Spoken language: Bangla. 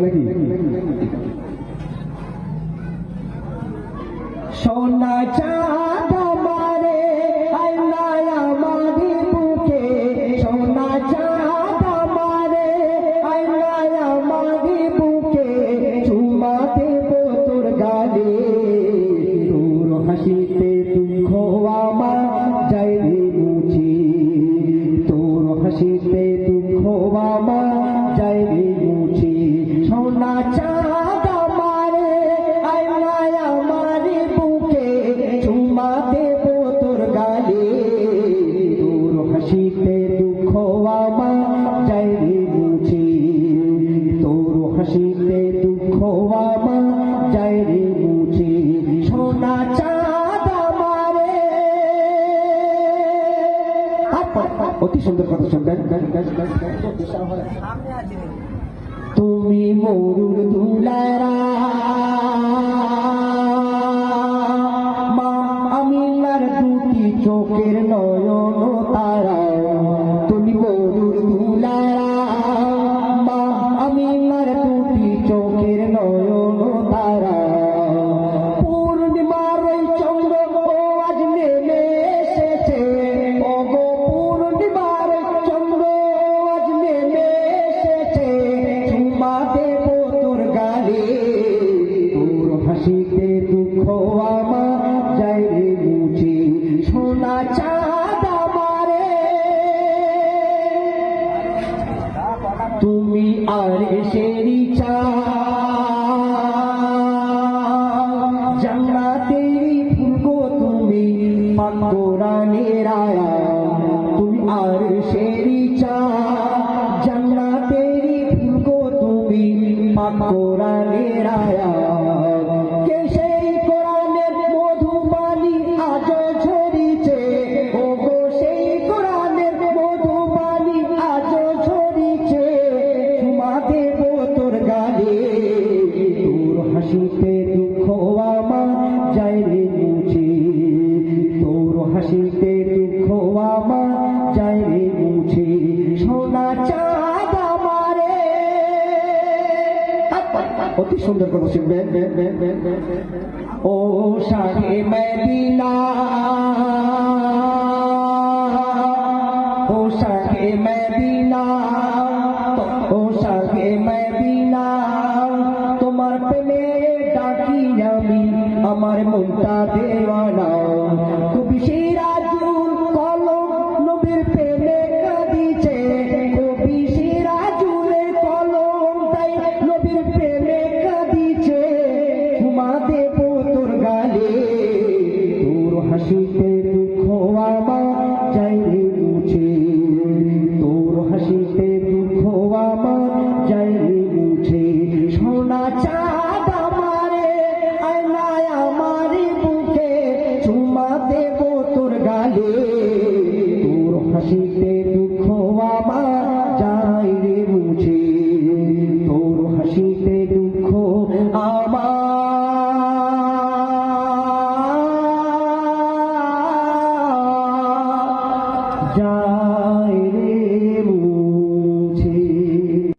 নাকি? সোনা চাঁদ আমারে আল্লাহ আমারি বুকে, সোনা চাঁদ আমারে আল্লাহ আমারি বুকে, চুমা দেব তোর গালে, তোর হাসিতে দুঃখ আমার যায় রে মুছে, তোর হাসিতে দুঃখ আমার যায় রে মুছে। সোনা চাঁদ আমারে আল্লাহ আমারি বুকে, চুমা দেব তোর গালে, তোর হাসিতে দুঃখ আমার যায় রে মুছে, তোর হাসিতে দুঃখ আমার যায় রে মুছে। সোনা চাঁদ আমারে। অতি সুন্দর কথা শুনবেন। তুমি মরুর দুলারা মা আমিনার দুটি চোখের নয়ন তারা, তুমি মরুর দুলারা মা আমিনার দুটি চোখের নয়ন তারা, পূর্ণিমার ওই চন্দ্র ও আজ নেমে এসেছে, ওগো পূর্ণিমার ওই চন্দ্র আজ নেমে এসেছে, চুমা দেব তোর গালে, তোর হাসিতে দুঃখ আমার যায় রে মুছে। সোনা চাঁদ আমারে। তুমি আরশেরি চাঁদ, জান্নাতেরি ফুল গো তুমি, পাক কোরআনের আয়াত, তুমি আরশেরি চাঁদ, জান্নাতেরি ফুল গো তুমি, পাক কোরআনের আয়াত। কে সেই কোরআনের মধুবাণী আজও ঝরিছে, ওগো সেই কোরআনের মধুবাণী আজও ঝরিছে, চুমা দেব তোর গালে, তোর হাসিতে দুঃখ আমার যায় রে মুছে, তোর হাসিতে দুঃখ আমার যায় রে মুছে। সোনা চাঁদ আমারে। অতি সুন্দর কথা শুনবেন। ও শাহে মদিনা